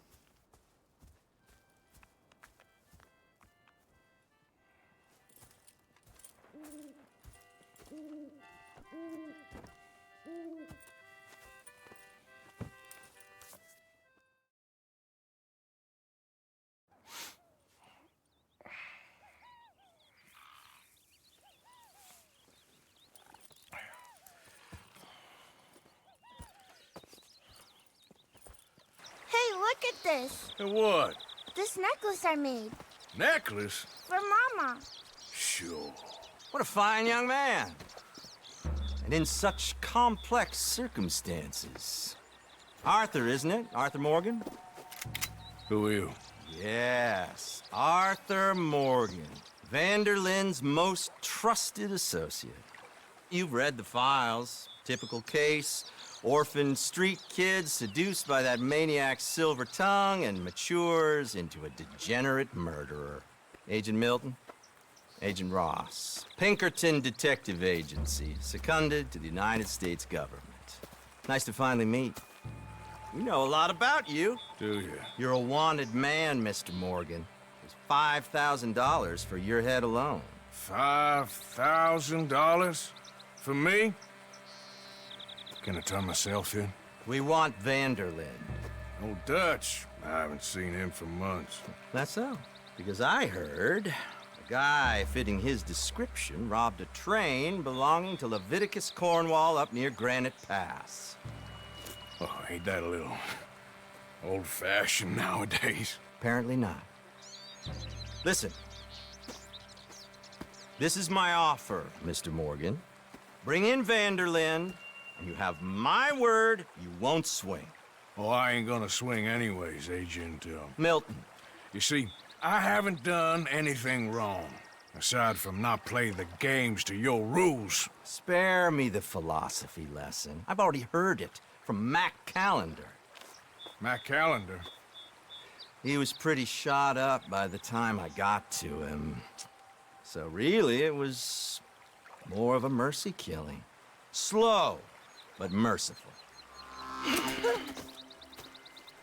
Hey, look at this. And what? This necklace I made. Necklace? For Mama. Sure. What a fine young man. And in such complex circumstances. Arthur, isn't it? Arthur Morgan? Who are you? Yes, Arthur Morgan. Vanderlyn's most trusted associate. You've read the files. Typical case. Orphaned street kid seduced by that maniac's silver tongue and matures into a degenerate murderer. Agent Milton? Agent Ross. Pinkerton Detective Agency, seconded to the United States government. Nice to finally meet. We know a lot about you. Do you? You're a wanted man, Mr. Morgan. There's $5,000 for your head alone. $5,000? For me? Can I turn myself in? We want Vanderlyn. Old Dutch. I haven't seen him for months. That's so. Because I heard a guy fitting his description robbed a train belonging to Leviticus Cornwall up near Granite Pass. Oh, ain't that a little old-fashioned nowadays? Apparently not. Listen. This is my offer, Mr. Morgan. Bring in Vanderlyn, and you have my word you won't swing. Oh, I ain't gonna swing anyways, Agent, Milton. You see, I haven't done anything wrong, aside from not playing the games to your rules. Spare me the philosophy lesson. I've already heard it from Mac Callender. Mac Callender? He was pretty shot up by the time I got to him. So really, it was more of a mercy killing. Slow, but merciful.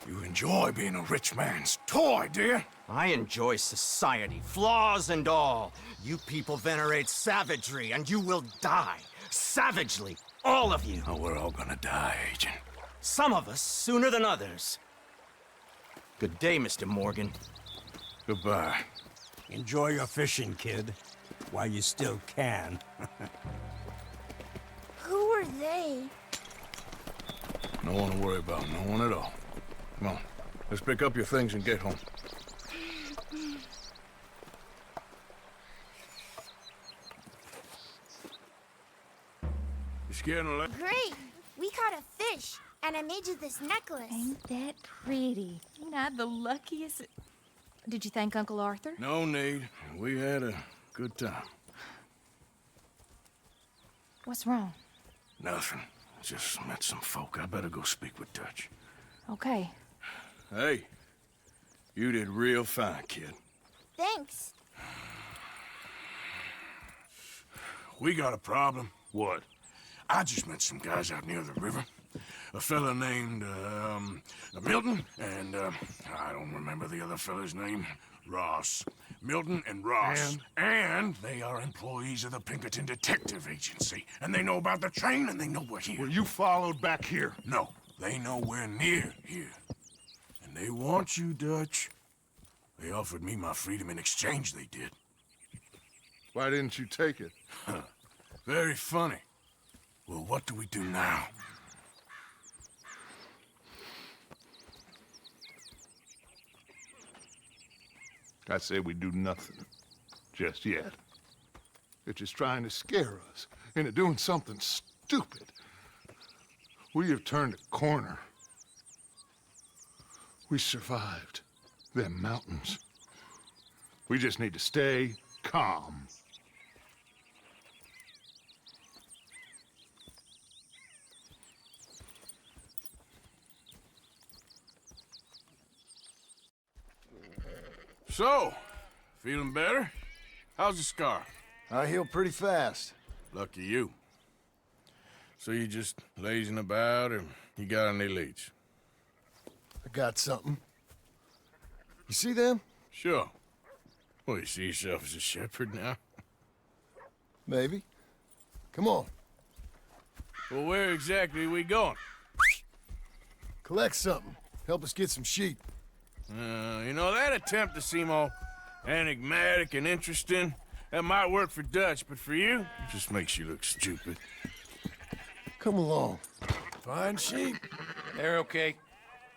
You enjoy being a rich man's toy, do you? I enjoy society, flaws and all. You people venerate savagery, and you will die. Savagely, all of you. Oh, we're all gonna die, Agent. Some of us sooner than others. Good day, Mr. Morgan. Goodbye. Enjoy your fishing, kid, while you still can. Who were they? No one to worry about, no one at all. Come on, let's pick up your things and get home. You scared of that? Great! We caught a fish, and I made you this necklace. Ain't that pretty? Ain't I the luckiest? Did you thank Uncle Arthur? No need. We had a good time. What's wrong? Nothing. Just met some folk. I better go speak with Dutch. Okay. Hey, you did real fine, kid. Thanks. We got a problem. What? I just met some guys out near the river. A fella named, Milton, and, I don't remember the other fella's name. Ross. Milton and Ross. And they are employees of the Pinkerton Detective Agency. And they know about the train, and they know we're here. Were you followed back here? No, they know we're near here. And they want you, Dutch. They offered me my freedom in exchange, they did. Why didn't you take it? Very funny. Well, what do we do now? I say we do nothing. Just yet. They're just trying to scare us into doing something stupid. We have turned a corner. We survived them mountains. We just need to stay calm. So, feeling better? How's the scar? I heal pretty fast. Lucky you. So you just lazing about, or you got any leads? I got something. You see them? Sure. Well, you see yourself as a shepherd now? Maybe. Come on. Well, where exactly are we going? Collect something. Help us get some sheep. You know, that attempt to seem all enigmatic and interesting, that might work for Dutch, but for you, it just makes you look stupid. Come along. Find sheep. They're okay.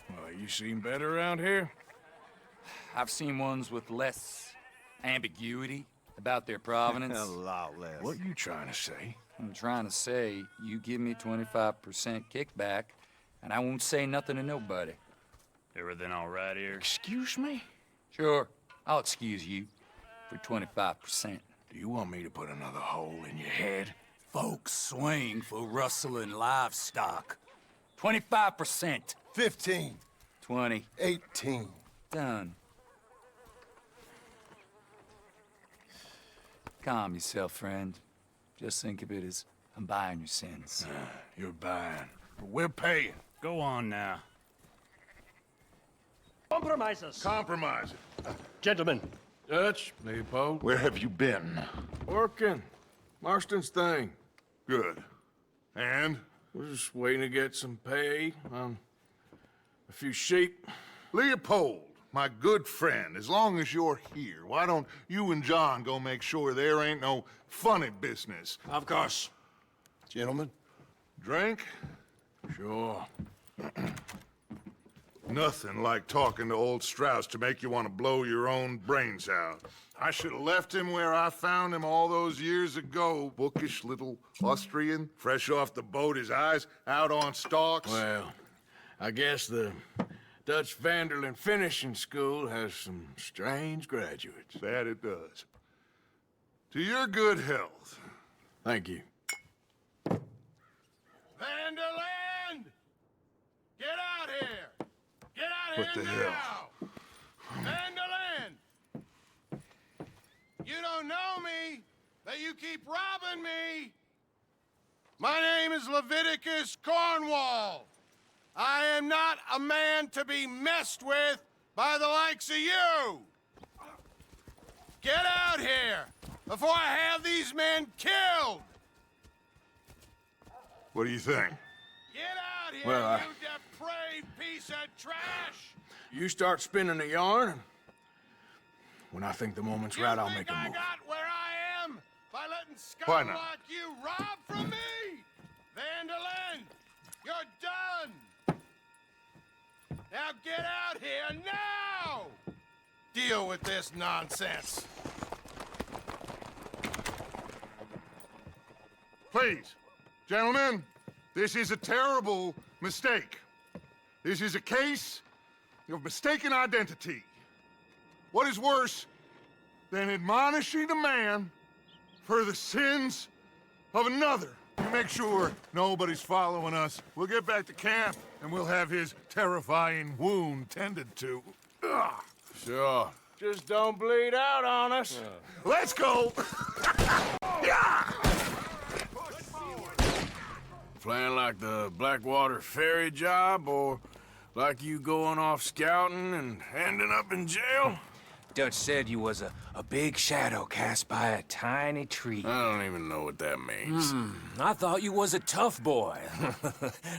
Well, you seem better around here. I've seen ones with less ambiguity about their provenance. A lot less. What are you trying to say? I'm trying to say you give me 25% kickback, and I won't say nothing to nobody. Everything all right here? Excuse me? Sure, I'll excuse you for 25%. Do you want me to put another hole in your head? Folks swing for rustling livestock. 25%. 15. 20. 18. Done. Calm yourself, friend. Just think of it as I'm buying your sins. You're buying, but we're paying. Go on now. Compromises. Compromise it. Gentlemen. Dutch, Leopold. Where have you been? Working. Marston's thing. Good. And? We're just waiting to get some pay on a few sheep. Leopold, my good friend, as long as you're here, why don't you and John go make sure there ain't no funny business? Of course. Gentlemen. Drink? Sure. Nothing like talking to old Strauss to make you want to blow your own brains out. I should have left him where I found him all those years ago. Bookish little Austrian, fresh off the boat, his eyes out on stalks. Well, I guess the Dutch Vanderlyn Finishing School has some strange graduates. That it does. To your good health. Thank you. Vanderlyn! Get out here! Get out What here the now! hell? Vanderlyn! You don't know me, but you keep robbing me! My name is Leviticus Cornwall. I am not a man to be messed with by the likes of you! Get out here before I have these men killed! What do you think? Get out here, Well, you depraved piece of trash! You start spinning the yarn, and when I think the moment's right, I'll make a I move. got where I am by letting Why scum not? like you rob from me! Vanderlyn, you're done! Now get out here now! Deal with this nonsense. Please, gentlemen, this is a terrible mistake. This is a case of mistaken identity. What is worse than admonishing a man for the sins of another? You make sure nobody's following us. We'll get back to camp, and we'll have his terrifying wound tended to. Ugh. Sure. Just don't bleed out on us. Let's go! Yeah! Playing like the Blackwater ferry job, or like you going off scouting and ending up in jail? Dutch said you was a big shadow cast by a tiny tree. I don't even know what that means. I thought you was a tough boy.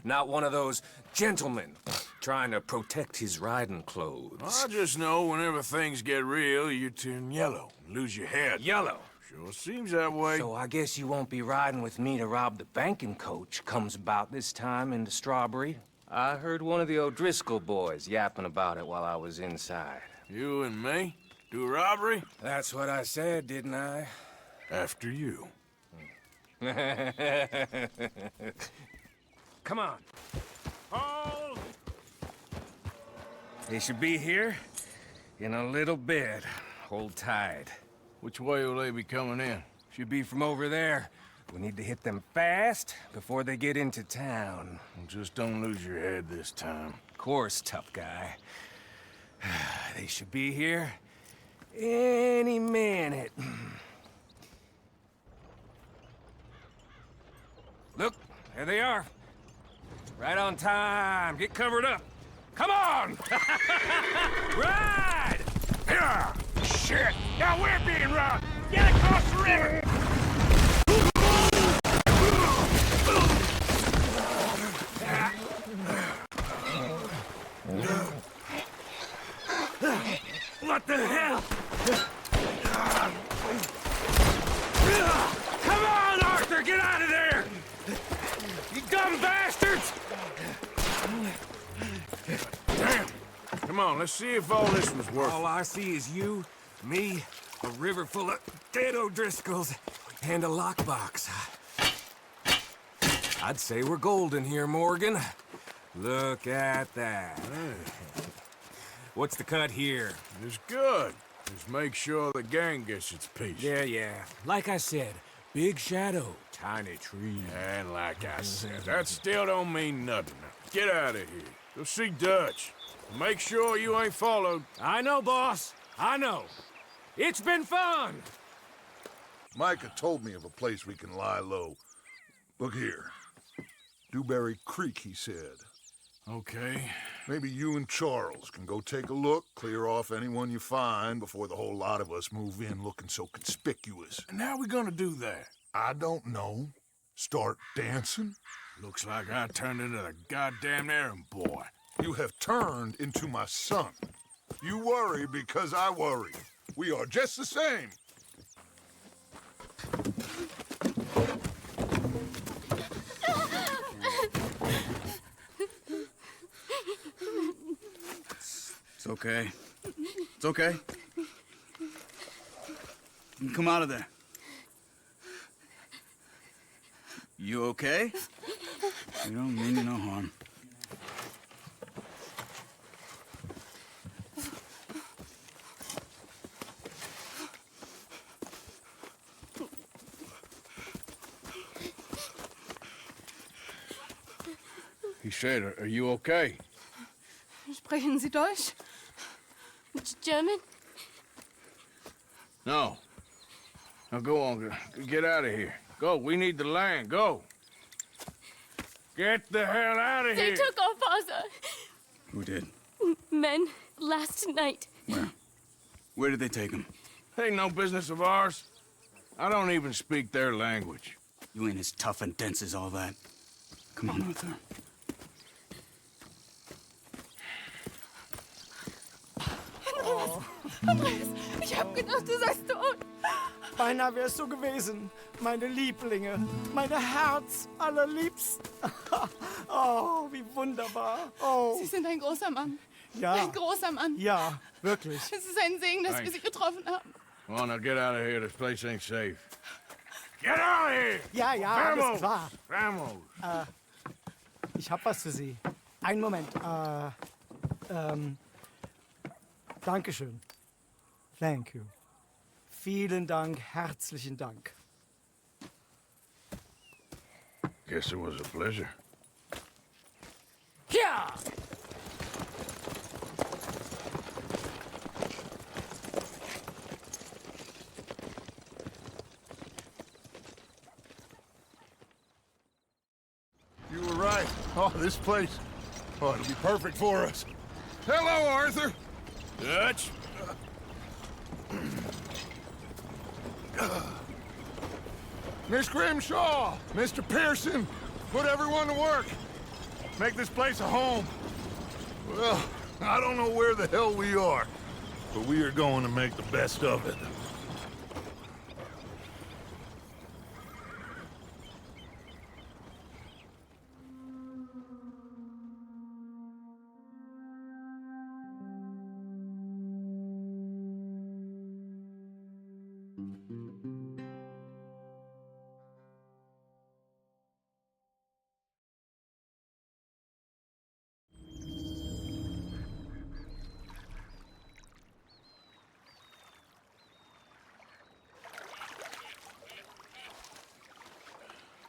Not one of those gentlemen trying to protect his riding clothes. I just know whenever things get real, you turn yellow and lose your head. Yellow? Sure seems that way. So I guess you won't be riding with me to rob the banking coach comes about this time in the Strawberry. I heard one of the O'Driscoll boys yapping about it while I was inside. You and me? Do a robbery? That's what I said, didn't I? After you. Come on. Hold! They should be here in a little bit. Hold tight. Which way will they be coming in? Should be from over there. We need to hit them fast before they get into town. Just don't lose your head this time. Of course, tough guy. They should be here any minute. Look, there they are. Right on time. Get covered up. Come on! Ride! Yeah! Shit! Now we're being robbed! Get across the river! What the hell? Come on, Arthur! Get out of there! You dumb bastards! Damn! Come on, let's see if all this was worth it. All I see is you, me, a river full of dead O'Driscolls, and a lockbox. I'd say we're golden here, Morgan. Look at that. What's the cut here? It's good. Just make sure the gang gets its piece. Yeah. Like I said, big shadow, tiny tree. And like I said, that still don't mean nothing. Get out of here. Go see Dutch. Make sure you ain't followed. I know, boss. I know. It's been fun. Micah told me of a place we can lie low. Look here. Dewberry Creek, he said. Okay. Maybe you and Charles can go take a look, clear off anyone you find before the whole lot of us move in looking so conspicuous. And how we gonna do that? I don't know. Start dancing? Looks like I turned into the goddamn errand boy. You have turned into my son. You worry because I worry. We are just the same. It's okay. It's okay. You can come out of there. You okay? You don't mean you no harm. He said, are you okay? Sprechen Sie Deutsch? German? No. Now go on, get out of here. Go, we need the land, go. Get the hell out of They here. took our father. Who did? Men, last night. Where? Where did they take him? Ain't no business of ours. I don't even speak their language. You ain't as tough and dense as all that. Come on, Arthur. Andreas, ich hab gedacht, du seist tot. Beinahe wärst du gewesen, meine Lieblinge, meine Herz allerliebsten. Oh, wie wunderbar. Oh. Sie sind ein großer Mann. Ja. Ein großer Mann. Ja, wirklich. Es ist ein Segen, dass wir Sie getroffen haben. Come on, now get out of here. This place ain't safe. Get out of here! Ja, Vamos! alles klar. Vamos! Ich hab was für Sie. Einen Moment. Dankeschön. Thank you. Vielen Dank, herzlichen Dank. Guess it was a pleasure. Ja! You were right. Oh, this place. Oh, it'll be perfect for us. Hello, Arthur. Dutch? Miss Grimshaw, Mr. Pearson, put everyone to work. Make this place a home. Well, I don't know where the hell we are, but we are going to make the best of it.